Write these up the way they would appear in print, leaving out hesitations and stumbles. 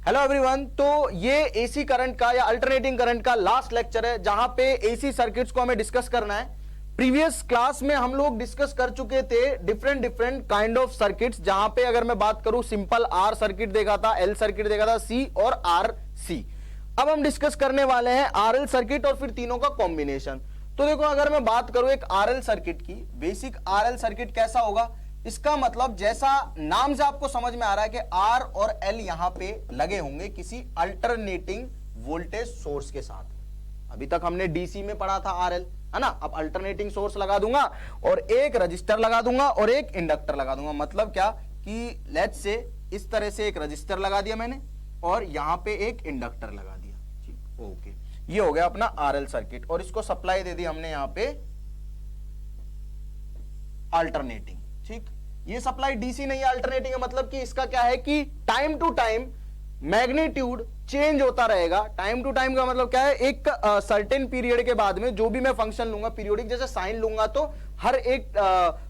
Hello everyone. तो ये AC current का या अल्टरनेटिंग करंट का लास्ट लेक्चर है जहां पे एसी सर्किट्स को हमें डिस्कस करना है। प्रीवियस क्लास में हम लोग डिस्कस कर चुके थे डिफरेंट काइंड ऑफ सर्किट्स, जहां पे अगर मैं बात करूं सिंपल आर सर्किट देखा था, एल सर्किट देखा था, सी और आर सी। अब हम डिस्कस करने वाले हैं आरएल सर्किट और फिर तीनों का कॉम्बिनेशन। तो देखो, अगर मैं बात करूं एक आरएल सर्किट की, बेसिक आरएल सर्किट कैसा होगा, इसका मतलब जैसा नाम से आपको समझ में आ रहा है कि आर और एल यहां पे लगे होंगे किसी अल्टरनेटिंग वोल्टेज सोर्स के साथ। अभी तक हमने डीसी में पढ़ा था आरएल, है ना। अब अल्टरनेटिंग सोर्स लगा दूंगा और एक रजिस्टर लगा दूंगा और एक इंडक्टर लगा दूंगा। मतलब क्या कि लेट्स से इस तरह से एक रजिस्टर लगा दिया मैंने और यहां पे एक इंडक्टर लगा दिया। ठीक, ओके, ये हो गया अपना आरएल सर्किट और इसको सप्लाई दे दी हमने यहां पे अल्टरनेटिंग। ठीक, ये सप्लाई डीसी नहीं है, अल्टरनेटिंग है। मतलब कि इसका क्या है कि time to time magnitude change होता रहेगा। टाइम टू टाइम का मतलब क्या है, एक सर्टेन पीरियड के बाद में जो भी मैं फंक्शन लूंगा, पीरियोडिक जैसे साइन लूंगा, तो हर एक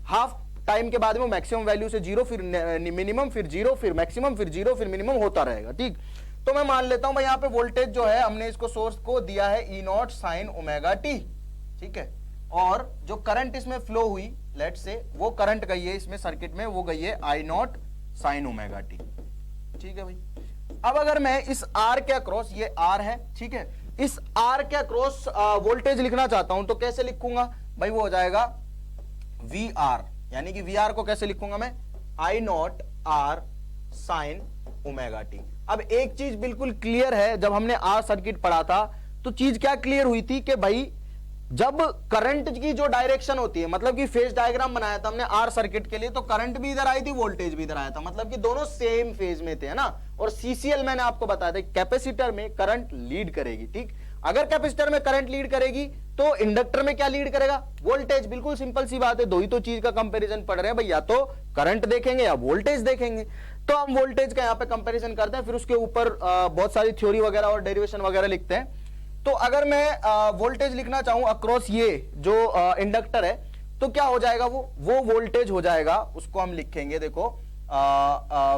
हाफ टाइम के बाद में मैक्सिमम वैल्यू से जीरो, फिर मिनिमम, फिर जीरो, फिर मैक्सिमम, फिर जीरो, फिर मिनिमम होता रहेगा। ठीक, तो मैं मान लेता हूं भाई, यहां पे वोल्टेज जो है हमने इसको सोर्स को दिया है ई नॉट साइन ओमेगा टी। ठीक है, और जो करंट इसमें फ्लो हुई, लेट से वो करंट गई है इसमें सर्किट में, वो गई है आई नॉट साइन ओमेगा टी। ठीक है भाई। अब अगर मैं इस आर के अक्रॉस, ये आर है, ठीक है, इस आर के अक्रॉस वोल्टेज लिखना चाहता हूं तो कैसे लिखूंगा भाई, वो हो जाएगा वी आर। यानी कि वी आर को कैसे लिखूंगा मैं, I not R sine omega T. अब एक चीज बिल्कुल क्लियर है, जब हमने आर सर्किट पढ़ा था तो चीज क्या क्लियर हुई थी कि भाई जब करंट की जो डायरेक्शन होती है, मतलब कि फेज डायग्राम बनाया था हमने आर सर्किट के लिए, तो करंट भी इधर आई थी, वोल्टेज भी इधर आया था, मतलब कि दोनों सेम फेज में थे, है ना। और सीसीएल मैंने आपको बताया था, कैपेसिटर में करंट लीड करेगी। ठीक, अगर कैपेसिटर में करंट लीड करेगी तो इंडक्टर में क्या लीड करेगा, वोल्टेज। बिल्कुल सिंपल सी बात है, दो ही तो चीज का कंपैरिजन पढ़ रहे हैं भाई, या तो करंट देखेंगे या वोल्टेज देखेंगे। तो हम वोल्टेज का यहाँ पे कंपैरिजन करते हैं, फिर उसके ऊपर बहुत सारी थ्योरी वगैरह और डेरिवेशन वगैरह लिखते हैं। तो अगर मैं वोल्टेज लिखना चाहूं अक्रॉस ये जो इंडक्टर है, तो क्या हो जाएगा, वो वोल्टेज हो जाएगा, उसको हम लिखेंगे, देखो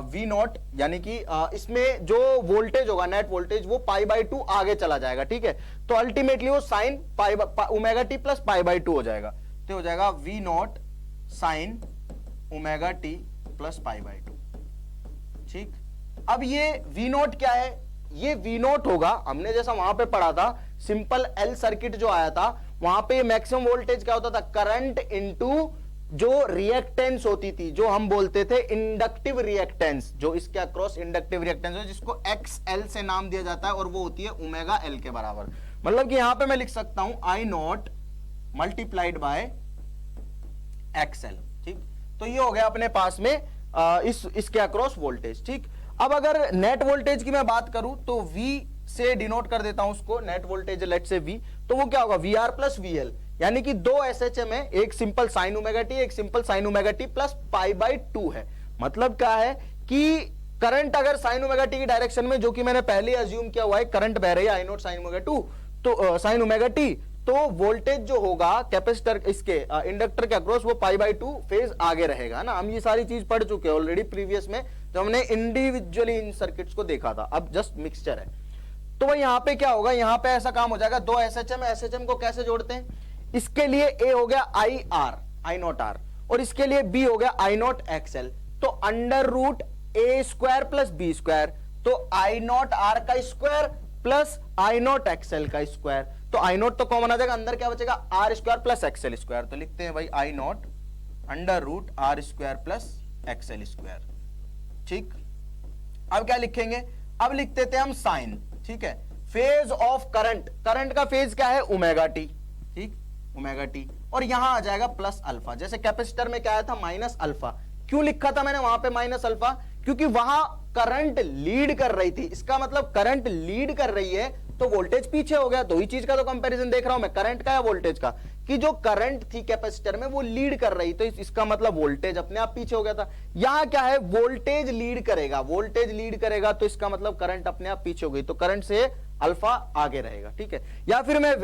वी नॉट, यानी कि इसमें जो वोल्टेज होगा, नेट वोल्टेज, वो पाई बाई टू आगे चला जाएगा। ठीक है, तो अल्टीमेटली वो sine pi omega t plus pi by two हो जाएगा। तो हो जाएगा V naught sine omega t plus pi by two. ठीक, अब ये वी नॉट क्या है, ये वी नॉट होगा, हमने जैसा वहां पे पढ़ा था सिंपल एल सर्किट जो आया था, वहां पे मैक्सिमम वोल्टेज क्या होता था, करंट इनटू जो रिएक्टेंस होती थी, जो हम बोलते थे इंडक्टिव रिएक्टेंस, जो इसके अक्रॉस इंडक्टिव रिएक्टेंस है, जिसको एक्स एल से नाम दिया जाता है, और वो होती है ओमेगा एल के बराबर। मतलब कि यहां पे मैं लिख सकता हूं I nought multiplied by X L. ठीक, तो ये हो गया अपने पास में इसके अक्रॉस वोल्टेज। ठीक, अब अगर नेट वोल्टेज की मैं बात करूं तो V से डिनोट कर देता हूं उसको, नेट वोल्टेज लेट से V, तो वो क्या होगा, V R plus V L. यानी कि दो एसएचएम है, एक सिंपल साइन ओमेगा टी, एक simple sine omega t plus pi by two है। मतलब क्या है कि करंट अगर साइन ओमेगा टी की डायरेक्शन में, जो कि मैंने पहले अज्यूम किया हुआ है, करंट बह रही है आई नॉट साइन ओमेगा टू, तो साइन ओमेगा टी, तो वोल्टेज जो होगा कैपेसिटर इसके इंडक्टर के अक्रॉस, वो पाई बाई टू फेज आगे रहेगा ना। हम ये सारी चीज पढ़ चुके हैं ऑलरेडी प्रीवियस में, जब हमने इंडिविजुअली इन सर्किट्स को देखा था। अब जस्ट मिक्सचर है, तो वह यहां पे क्या होगा, यहां पे ऐसा काम हो जाएगा, दो एसएचएम, एसएचएम को कैसे जोड़ते हैं, इसके लिए ए हो गया I R, I not R, और इसके लिए बी हो गया आई नॉट एक्सएल। तो under root A square plus B square, तो आई नॉट आर का square plus I naught XL का स्क्वायर। तो आई नॉट तो कॉमन आ जाएगा, अंदर क्या बचेगा, R square plus XL square. तो लिखते हैं भाई I nought under root R square plus XL square. ठीक, अब क्या लिखेंगे, अब लिख देते हैं हम साइन। ठीक है, फेज ऑफ करंट, करंट का फेज क्या है, ओमेगा टी। ठीक, ओमेगा टी, और यहां आ जाएगा प्लस अल्फा। जैसे कैपेसिटर में क्या आया था, माइनस अल्फा। क्यों लिखा था मैंने वहां पे माइनस अल्फा, क्योंकि वहां करंट लीड कर रही थी। इसका मतलब करंट लीड कर रही है तो वोल्टेज पीछे हो गया। दो ही चीज का तो कंपैरिजन देख रहा हूं मैं, करंट का या वोल्टेज का, कि जो करंट थी कैपेसिटर में वो लीड कर रही, तो इसका मतलब वोल्टेज अपने आप पीछे हो गया था। यहां क्या है, वोल्टेज लीड करेगा, वोल्टेज लीड करेगा, तो इसका मतलब करंट अपने आप पीछे हो गई, तो करंट से अल्फा आगे रहेगा। ठीक है, या फिर मैं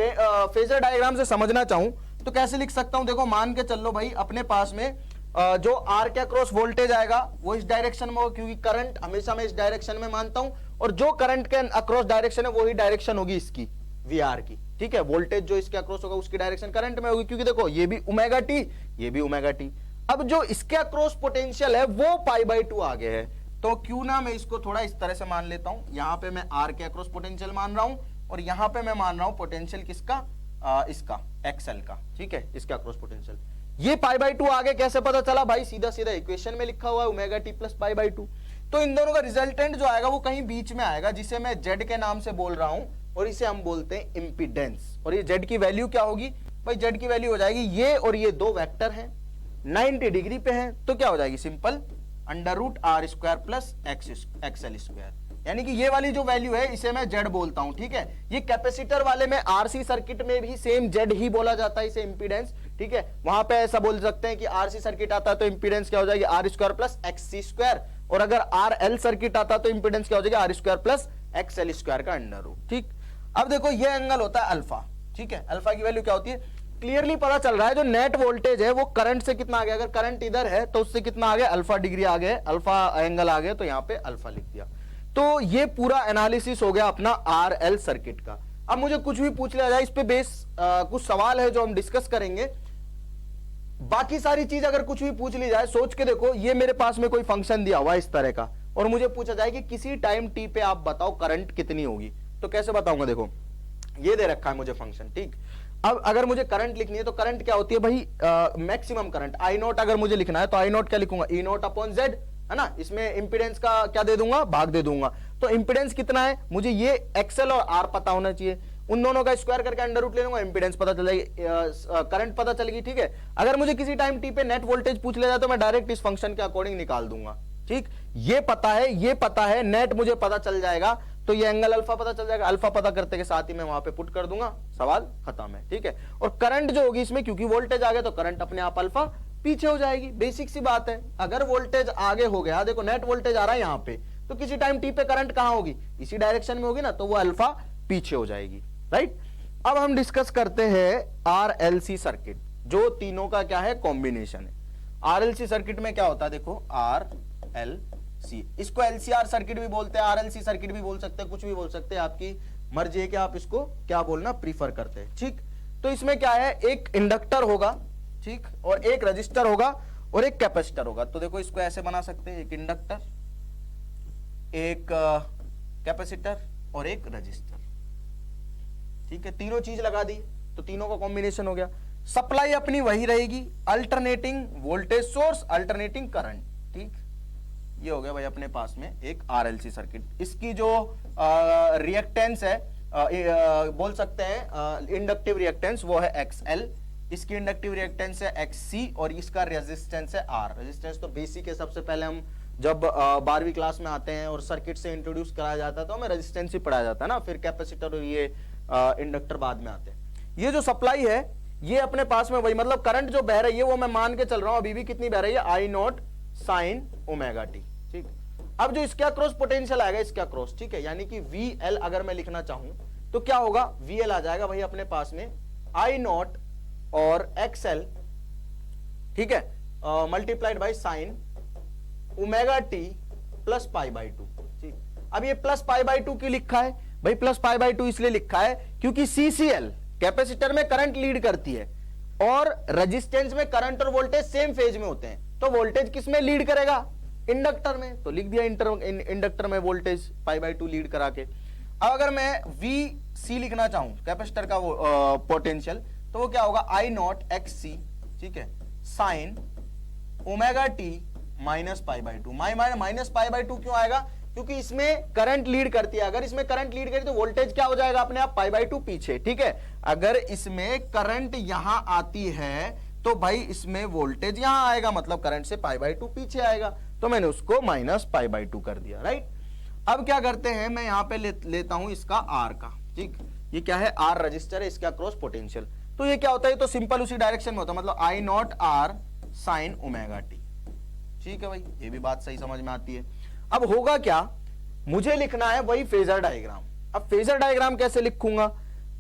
फेजर डायग्राम से समझना चाहूं तो कैसे लिख सकता हूं, देखो मान के चल लो भाई, अपने पास में जो आर के अक्रॉस वोल्टेज आएगा वो इस डायरेक्शन में होगा, क्योंकि करंट हमेशा मैं इस डायरेक्शन में मानता हूं, और जो करंट के अक्रॉस डायरेक्शन है वही डायरेक्शन होगी इसकी वी आर की, ठीक है। वोल्टेज जो इसके अक्रॉस होगा उसकी डायरेक्शन करंट में होगी, क्योंकि देखो ये भी ओमेगा टी, ये भी ओमेगा टी। अब जो इसके अक्रॉस पोटेंशियल है वो पाई बाई 2 आगे है, तो क्यों ना मैं इसको थोड़ा इस तरह से मान लेता हूं। यहां पे मैं आर के अक्रॉस पोटेंशियल मान रहा हूं, और यहां पे मैं मान रहा हूं पोटेंशियल किसका, इसका एक्सएल का, ठीक है, इसका क्रॉस पोटेंशियल। ये पाई बाई 2 आगे कैसे पता चला भाई, सीधा सीधा इक्वेशन में लिखा हुआ है omega t plus pi by 2। तो इन दोनों का रिजल्टेंट जो आएगा वो कहीं बीच में आएगा, जिसे मैं जेड के नाम से बोल रहा हूं, और इसे हम बोलते हैं इंपीडेंस। और ये जेड की वैल्यू क्या होगी भाई, जेड की वैल्यू हो जाएगी ये, और ये दो वेक्टर हैं 90 डिग्री पे हैं, तो क्या हो जाएगी simple under root R square plus XL square, यानी कि ये वाली जो वैल्यू है इसे मैं जेड बोलता हूं, ठीक है। ये कैपेसिटर वाले में आरसी सर्किट में भी सेम जेड ही बोला जाता है, इसे इंपीडेंस, ठीक है। वहां पे ऐसा बोल सकते हैं कि आरसी सर्किट आता है तो इंपीडेंस क्या हो जाएगी R square plus XC square, और अगर आर एल सर्किट आता तो इंपीडेंस क्या हो जाएगी R square plus XL square का अंडर रूट, ठीक। अब देखो ये एंगल होता है अल्फा, ठीक है। अल्फा की वैल्यू क्या होती है, क्लियरली पता चल रहा है जो नेट वोल्टेज है वो करंट से कितना आगे, अगर करंट इधर है तो उससे कितना आगे, अल्फा डिग्री आगे, अल्फा एंगल आगे, तो यहां पे अल्फा लिख दिया। तो ये पूरा एनालिसिस हो गया अपना आर एल सर्किट का। अब मुझे कुछ भी पूछ लिया जाए इस पे बेस कुछ सवाल है जो हम डिस्कस करेंगे। बाकी सारी चीज अगर कुछ भी पूछ ली जाए, सोच के देखो ये मेरे पास में कोई फंक्शन दिया हुआ है इस तरह का, और मुझे पूछा जाए कि किसी टाइम टी पे आप बताओ करंट कितनी होगी, तो कैसे बताऊंगा। देखो ये दे रखा है मुझे फंक्शन, ठीक। अब अगर मुझे करंट लिखनी है तो करंट क्या होती है भाई, मैक्सिमम करंट आई नोट अगर मुझे लिखना है तो आई नोट क्या लिखूंगा, ई नोट अपॉन जेड, है ना। इसमें इंपीडेंस का क्या दे दूंगा, भाग दे दूंगा। तो इंपीडेंस कितना है, मुझे ये एक्सएल और आर पता होना चाहिए, उन दोनों का स्क्वायर करके अंडर रूट ले लूंगा, इंपीडेंस पता चल जाएगी, करंट पता चलेगी, ठीक है। अगर मुझे किसी टाइम टी पे नेट वोल्टेज पूछ लिया जाए तो मैं डायरेक्ट इस फंक्शन के अकॉर्डिंग निकाल दूंगा, ठीक। ये पता है नेट मुझे पता चल जाएगा, तो ये एंगल अल्फा पता चल जाएगा, अल्फा पता करते के साथ ही मैं वहां पे पुट कर दूंगा, सवाल खत्म है, ठीक है। और करंट जो होगी इसमें, क्योंकि वोल्टेज आ गया तो करंट अपने आप अल्फा पीछे हो जाएगी, बेसिक सी बात है। अगर वोल्टेज आगे हो गया, देखो नेट वोल्टेज आ रहा है यहां पे, तो किसी टाइम टी पे करंट कहां होगी, इसी डायरेक्शन में होगी ना, तो वो अल्फा पीछे हो जाएगी, राइट। अब हम डिस्कस करते हैं आरएलसी सर्किट, जो तीनों का क्या है कॉम्बिनेशन है। आरएलसी सर्किट में क्या होता है, देखो आरएलसी, इसको एलसीआर सर्किट भी बोलते हैं, आरएलसी सर्किट भी बोल सकते हैं, कुछ भी बोल सकते हैं, आपकी मर्जी है कि आप इसको क्या बोलना प्रीफर करते हैं, ठीक। तो इसमें क्या है, एक इंडक्टर होगा, ठीक, और एक रजिस्टर होगा और एक कैपेसिटर होगा। तो देखो इसको ऐसे बना सकते हैं, एक इंडक्टर, एक कैपेसिटर और एक रजिस्टर, ठीक है। तीनों चीज लगा दी तो तीनों का कॉम्बिनेशन हो गया। सप्लाई अपनी वही रहेगी, alternating voltage source, alternating current, ठीक। ये हो गया भाई अपने पास में एक आरएलसी सर्किट। इसकी जो रिएक्टेंस है, बोल सकते हैं इंडक्टिव रिएक्टेंस, वो है एक्सएल, इसकी इंडक्टिव रिएक्टेंस है एक्ससी, और इसका रेजिस्टेंस है आर। रेजिस्टेंस तो बेसिक है, सबसे पहले हम जब 12वीं क्लास में आते हैं और सर्किट से इंट्रोड्यूस कराया जाता है तो हमें रेजिस्टेंस ही पढ़ाया जाता है ना, फिर कैपेसिटर और ये इंडक्टर बाद में आते हैं। ये जो सप्लाई है ये अपने पास में वही, मतलब करंट जो बह रही है वो मैं मान के चल रहा हूं अभी भी कितनी बह रही है, आई नॉट साइन ओमेगा टी, ठीक। अब जो इसके अक्रॉस पोटेंशियल आएगा इसके अक्रॉस, ठीक है, यानी कि वी एल अगर मैं लिखना चाहूं तो क्या होगा, वी एल आ जाएगा भाई अपने पास में आई नॉट और एक्सएल, ठीक है, multiplied by sine omega t plus pi by 2, ठीक। अब ये प्लस पाई बाई 2 की लिखा है भाई, प्लस पाई बाई 2 इसलिए लिखा है क्योंकि सीसीएल कैपेसिटर में करंट लीड करती है और रेजिस्टेंस में करंट और वोल्टेज सेम फेज में होते हैं, तो वोल्टेज किस में लीड करेगा, इंडक्टर में, तो लिख दिया इंडक्टर में वोल्टेज पाई बाई 2 लीड करा के। अब अगर मैं वी सी लिखना चाहूं कैपेसिटर का पोटेंशियल, तो वो क्या होगा, आई नॉट एक्स सी, ठीक है, sign omega T minus pi by 2। Minus pi by 2 क्यों आएगा, क्योंकि इसमें करंट लीड करती है। अगर इसमें करंट लीड करी तो वोल्टेज क्या हो जाएगा अपने आप, पाई बाई 2 पीछे, ठीक है। अगर इसमें करंट यहां आती है तो भाई इसमें वोल्टेज यहां आएगा, मतलब करंट से पाई बाई 2 पीछे आएगा, तो मैंने उसको माइनस पाई बाई 2 कर दिया, राइट। अब क्या करते हैं, मैं यहां पे लेता हूं इसका आर का, ठीक। ये क्या है, आर रजिस्टर है, इसका क्रॉस पोटेंशियल, तो ये क्या होता है, तो सिंपल उसी डायरेक्शन में होता है, मतलब I not R sine omega T, ठीक है भाई, ये भी बात सही समझ में आती है। अब होगा क्या, मुझे लिखना है वही फेजर डायग्राम। अब फेजर डायग्राम कैसे लिखूंगा,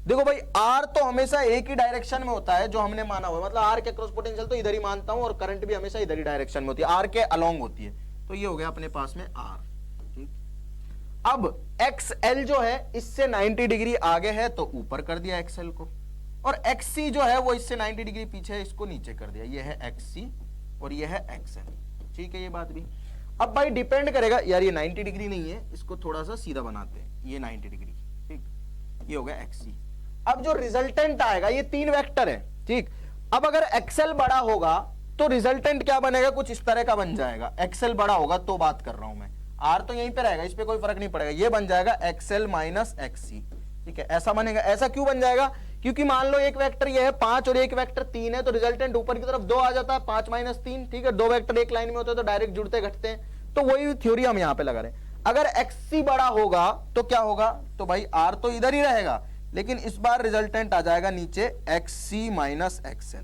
देखो भाई आर तो हमेशा एक ही डायरेक्शन में होता है जो हमने माना हुआ, मतलब आर के क्रॉस पोटेंशियल तो इधर ही मानता हूं और करंट भी हमेशा इधर ही डायरेक्शन में होती है, आर के अलोंग होती है। तो ये हो गया अपने पास में आर। ठीक, अब एक्सएल जो है इससे 90 डिग्री आगे है तो ऊपर कर दिया एक्सएल को, और एक्ससी जो है वो इससे 90 डिग्री पीछे है, इसको नीचे कर दिया। ये है एक्ससी और ये है एक्सएल। ठीक है, ये बात भी। अब भाई डिपेंड करेगा यार, ये 90 डिग्री नहीं है, इसको थोड़ा सा सीधा बनाते हैं, ये 90 डिग्री। ठीक, ये हो गया एक्ससी। अब जो रिजल्टेंट आएगा ये 3 वेक्टर है। ठीक, अब अगर एक्सएल बड़ा होगा तो रिजल्टेंट क्या बनेगा, कुछ इस तरह का बन जाएगा। एक्सएल बड़ा होगा तो बात कर रहा हूं मैं, आर तो यहीं पे रहेगा, इस पे कोई फर्क नहीं पड़ेगा। ये बन जाएगा एक्सएल माइनस एक्ससी। ठीक है, ऐसा बनेगा। ऐसा क्यों बन जाएगा, क्योंकि मान लो एक वेक्टर ये है 5 और एक वेक्टर 3 है, तो रिजल्टेंट ऊपर की तरफ 2 आ जाता है, 5 माइनस 3। ठीक है, 2 वेक्टर एक लाइन में होते हैं तो डायरेक्ट जुड़ते घटते हैं, तो वही थ्योरी हम यहां पे लगा रहे हैं। अगर एक्ससी बड़ा होगा तो क्या होगा, तो भाई आर तो इधर ही रहेगा, लेकिन इस बार रिजल्टेंट आ जाएगा नीचे एक्ससी माइनस एक्सएल।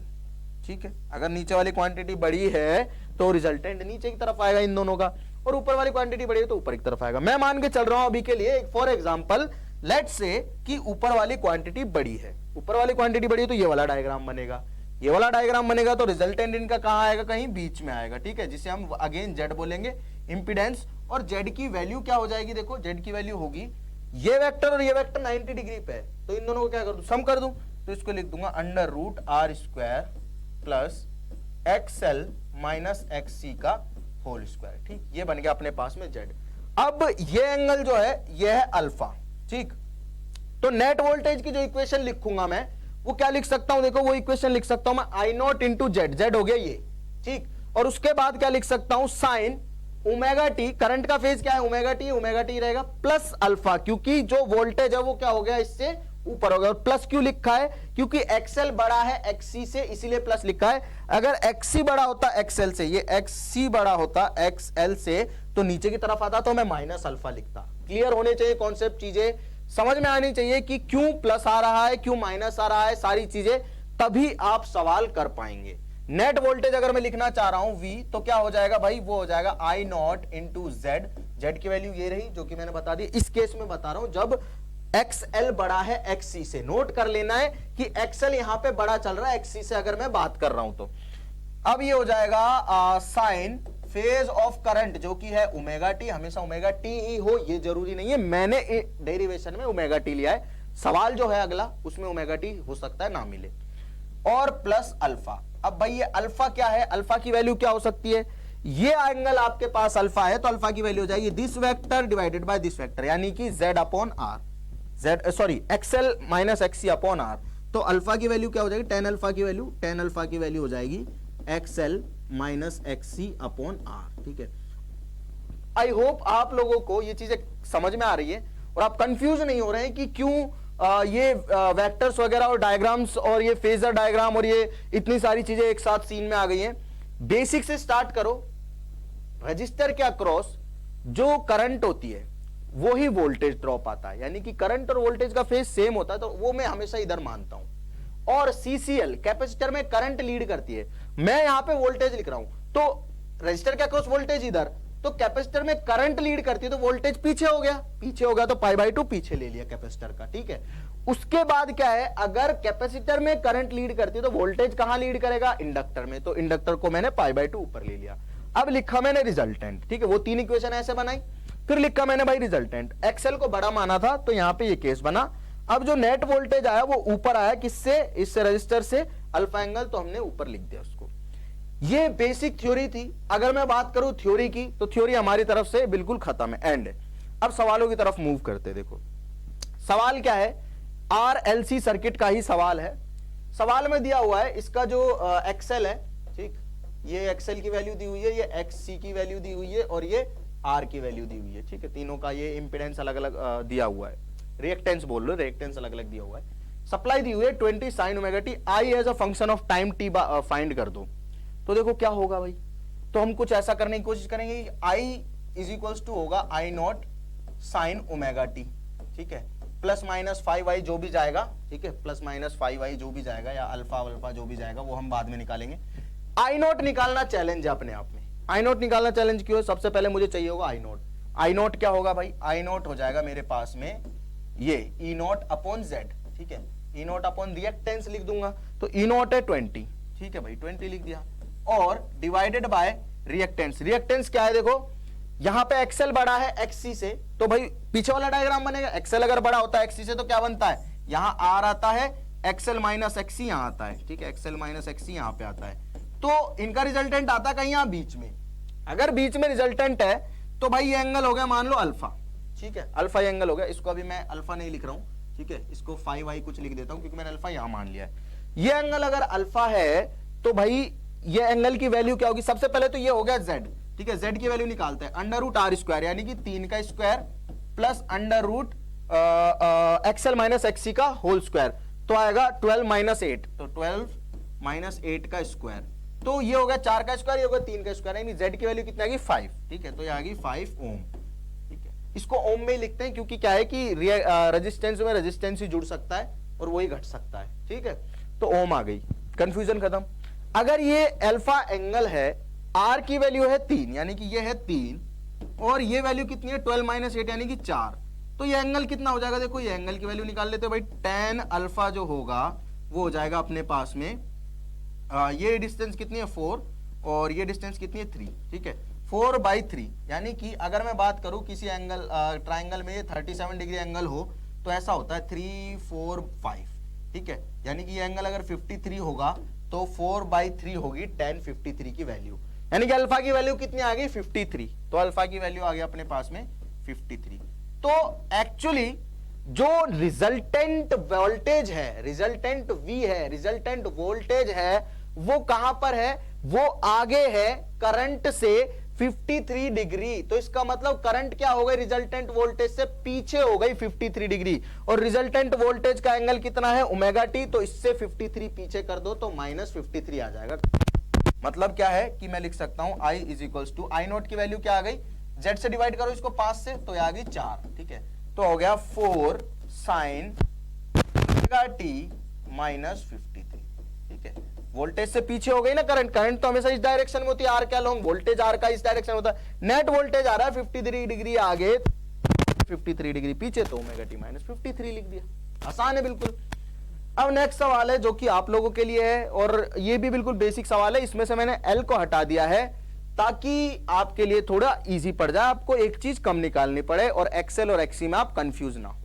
ठीक है, अगर नीचे वाली क्वांटिटी बड़ी है तो रिजल्टेंट नीचे की तरफ आएगा इन दोनों का, और ऊपर वाली क्वांटिटी बड़ी है तो ऊपर की तरफ आएगा। मैं मान के चल रहा हूं अभी के लिए, फॉर एग्जांपल लेट्स से कि ऊपर वाली क्वांटिटी बड़ी है, ऊपर वाली क्वांटिटी बड़ी है तो ये वाला डायग्राम बनेगा, ये वाला डायग्राम बनेगा, तो रिजल्टेंट इनका कहां आएगा, कहीं बीच में आएगा। ठीक है, जिसे हम अगेन जेड बोलेंगे, इंपीडेंस। और जेड की वैल्यू क्या हो जाएगी, देखो जेड की वैल्यू होगी, ये वेक्टर और ये वेक्टर 90 डिग्री पे है, तो इन दोनों को क्या कर दूं, सम कर दूं, तो इसको लिख दूंगा under root R square plus XL minus XC का होल स्क्वायर। ठीक, ये बन गया अपने पास में जेड। अब ये एंगल जो है ये है अल्फा। ठीक, तो नेट वोल्टेज की जो इक्वेशन लिखूंगा मैं, वो क्या लिख सकता हूं, देखो वो इक्वेशन लिख सकता हूं मैं I not into Z, Z हो गया ये। ठीक, और उसके बाद क्या लिख सकता हूं, साइन ओमेगा टी, करंट का फेज क्या है ओमेगा टी रहेगा, प्लस अल्फा, क्योंकि जो वोल्टेज है वो क्या हो गया, इससे ऊपर हो गया। और प्लस क्यों लिखा है, क्योंकि एक्सएल बड़ा है एक्ससी से, इसीलिए प्लस लिखा है। अगर एक्ससी बड़ा होता एक्सएल से, ये एक्ससी बड़ा होता एक्सएल से, तो नीचे की तरफ आता तो मैं माइनस अल्फा लिखता। क्लियर होने चाहिए कॉन्सेप्ट, चीजें समझ में आनी चाहिए कि क्यों प्लस आ रहा है, क्यों माइनस आ रहा है, सारी चीजें, तभी आप सवाल कर पाएंगे। नेट वोल्टेज अगर मैं लिखना चाह रहा हूं V, तो क्या हो जाएगा भाई, वो हो जाएगा आई नॉट इंटू जेड। जेड की वैल्यू ये रही जो कि मैंने बता दी। इस केस में बता रहा हूं जब XL बड़ा है XC से, नोट कर लेना है कि XL यहां पे बड़ा चल रहा है XC से, अगर मैं बात कर रहा हूं तो। अब ये हो जाएगा साइन फेज ऑफ करंट जो कि है ओमेगा टी, हमेशा ओमेगा टी ही हो ये जरूरी नहीं है, मैंने डेरिवेशन में ओमेगा टी लिया है, सवाल जो है अगला उसमें ओमेगा टी हो सकता है ना मिले, और प्लस अल्फा। अब भाई ये अल्फा क्या है, अल्फा की वैल्यू क्या हो सकती है, ये एंगल आपके पास अल्फा है तो अल्फा की वैल्यू हो जाएगी this vector divided by this vector, यानी कि z upon R, XL minus XC upon R. तो अल्फा की वैल्यू क्या हो जाएगी, टेन अल्फा की वैल्यू हो जाएगी XL minus XC upon R. ठीक है, आई होप आप लोगों को ये चीजें समझ में आ रही है और आप कंफ्यूज नहीं हो रहे हैं कि क्यों ये वेक्टर्स वगैरह और डायग्राम्स और ये फेजर डायग्राम और ये इतनी सारी चीजें एक साथ सीन में आ गई हैं। बेसिक से स्टार्ट करो, रजिस्टर के अक्रॉस जो करंट होती है वो ही वोल्टेज ड्रॉप आता है, यानी कि करंट और वोल्टेज का फेज सेम होता है, तो वो मैं हमेशा इधर मानता हूं। और CCL कैपेसिटर में करंट लीड करती है, मैं यहां पे वोल्टेज लिख रहा हूं, तो रजिस्टर के अक्रॉस वोल्टेज इधर, तो कैपेसिटर में करंट लीड करती है तो वोल्टेज पीछे हो गया तो π/2 पीछे ले लिया कैपेसिटर का। ठीक है, उसके बाद क्या है, अगर कैपेसिटर में करंट लीड करती है तो वोल्टेज कहां लीड करेगा, इंडक्टर में, तो इंडक्टर को मैंने π/2 ऊपर ले लिया। अब लिखा मैंने रिजल्टेंट। ठीक है, वो 3 इक्वेशन ऐसे बनाई, फिर लिखा मैंने भाई रिजल्टेंट, एक्सएल को बड़ा माना था तो यहां पे ये केस बना। अब जो नेट वोल्टेज आया वो ऊपर आया, किससे, इससे रजिस्टर से, अल्फा एंगल, तो हमने ऊपर लिख दिया उसको। ये बेसिक थ्योरी थी। अगर मैं बात करूं थ्योरी की, तो थ्योरी हमारी तरफ से बिल्कुल खत्म है, एंड। अब सवालों की तरफ मूव करते, देखो सवाल क्या है, RLC सर्किट का ही सवाल है। सवाल में दिया हुआ है इसका जो एक्सएल है, ठीक, ये एक्सएल की वैल्यू दी हुई है, ये XC की वैल्यू दी हुई है और ये R की वैल्यू दी हुई है। ठीक है, तीनों का ये इंपीडेंस अलग अलग दिया हुआ है, रिएक्टेंस बोल लो, रिएक्टेंस अलग अलग दिया हुआ है। सप्लाई दी हुई है 20 sin omega t, I as a function of time t find कर दो। तो देखो क्या होगा भाई, तो हम कुछ ऐसा करने की कोशिश करेंगे, I इज इक्वल्स टू होगा I not sine omega T. ठीक है, प्लस माइनस 5i जो भी जाएगा, ठीक है, प्लस माइनस 5i जो भी जाएगा, या अल्फा अल्फा जो भी जाएगा वो हम बाद में निकालेंगे। I नॉट निकालना चैलेंज है अपने आप में। I नॉट निकालना चैलेंज क्यों है, सबसे पहले मुझे चाहिए होगा I नॉट। I नॉट क्या होगा भाई, I नॉट हो जाएगा मेरे पास में ये E नॉट अपॉन Z। ठीक है, ई नॉट अपॉन रिएक्टेंस लिख दूंगा, तो ई नॉट है 20, ठीक है भाई 20 लिख दिया, और डिवाइडेड बाय रिएक्टेंस। रिएक्टेंस क्या है देखो, यहां पे एक्सएल बड़ा है एक्ससी से, तो भाई पीछे वाला डायग्राम बनेगा, एक्सएल अगर बड़ा होता है एक्ससी से तो क्या बनता है, यहां आर आता है, एक्सएल माइनस एक्ससी यहां आता है, ठीक है, एक्सएल माइनस एक्ससी यहां पे आता है, तो इनका रिजल्टेंट आता कहीं यहां बीच में। अगर बीच में रिजल्टेंट है तो भाई ये एंगल हो गया मान लो अल्फा, ठीक है, अल्फा ये एंगल हो गया, इसको अभी मैं अल्फा नहीं लिख रहा हूं, ठीक है, इसको फाइव आई कुछ लिख देता हूं क्योंकि मैंने अल्फा यहां मान लिया है। ये एंगल अगर अल्फा है तो भाई ये एंगल की वैल्यू क्या होगी, सबसे पहले तो ये हो गया जेड, ठीक है, जेड की वैल्यू निकालते हैं, अंडर रूट आर स्क्वायर यानी कि 3 का square plus under root XL minus XC का होल स्क्वायर, तो आएगा 12 माइनस 8, तो 12 माइनस 8 का स्क्वायर, तो ये हो गया 4 का स्क्वायर, ये हो गया 3 का स्क्वायर, यानी जेड की वैल्यू कितनी आ गई 5, ठीक है, तो ये आ गई 5 ओम, ठीक है, इसको ओम में ही लिखते हैं क्योंकि क्या है कि रेजिस्टेंस में रेजिस्टेंस ही जुड़ सकता है और वही घट सकता है, ठीक है, तो ओम आ गई, कंफ्यूजन खत्म। अगर ये अल्फा एंगल है, आर की वैल्यू है 3 यानी कि ये है 3 और ये वैल्यू कितनी है 12 माइनस 8 यानी कि 4, तो ये एंगल कितना हो जाएगा, देखो ये एंगल की वैल्यू निकाल लेते हैं भाई, tan अल्फा जो होगा वो हो जाएगा अपने पास में ये डिस्टेंस कितनी है 4 और ये डिस्टेंस कितनी है 3, ठीक है, 4/3, यानी कि अगर मैं बात करूं किसी एंगल ट्राइंगल में 37 डिग्री एंगल हो तो ऐसा होता है 3 4 5, ठीक है, यानी कि ये एंगल अगर 53 होगा तो 4/3 होगी tan 53 की वैल्यू, यानी कि अल्फा की वैल्यू कितनी आ गई 53, तो अल्फा की वैल्यू आ गई अपने पास में 53। तो एक्चुअली जो रिजल्टेंट वोल्टेज है, रिजल्टेंट V है, रिजल्टेंट वोल्टेज है, वो कहां पर है, वो आगे है करंट से 53 डिग्री, तो इसका मतलब करंट क्या हो गई, रिजल्टेंट वोल्टेज से पीछे हो गई 53 डिग्री, और रिजल्टेंट वोल्टेज का एंगल कितना है ओमेगा टी, तो इससे 53 पीछे कर दो तो -53 आ जाएगा। मतलब क्या है कि मैं लिख सकता हूं I is equals to I naught की वैल्यू क्या आ गई, Z से डिवाइड करो इसको 5 से तो आ गई 4, ठीक है, तो हो गया 4 sin t -53, ठीक है, वोल्टेज से पीछे हो गई ना करंट, करंट तो हमेशा इस डायरेक्शन में होती है, आर क्या लॉन्ग, वोल्टेज आर का इस डायरेक्शन में होता है, नेट वोल्टेज आ रहा है 53 डिग्री आगे 53 डिग्री पीछे, तो ओमेगा टी -53 लिख दिया, आसान है बिल्कुल। अब नेक्स्ट सवाल है जो कि आप लोगों के लिए है और ये भी बिल्कुल बेसिक सवाल है, इसमें से मैंने एल को हटा दिया है ताकि आपके लिए थोड़ा इजी पड़ जाए, आपको एक चीज कम निकालनी पड़े और एक्सएल और एक्सी में आप कंफ्यूज ना हो।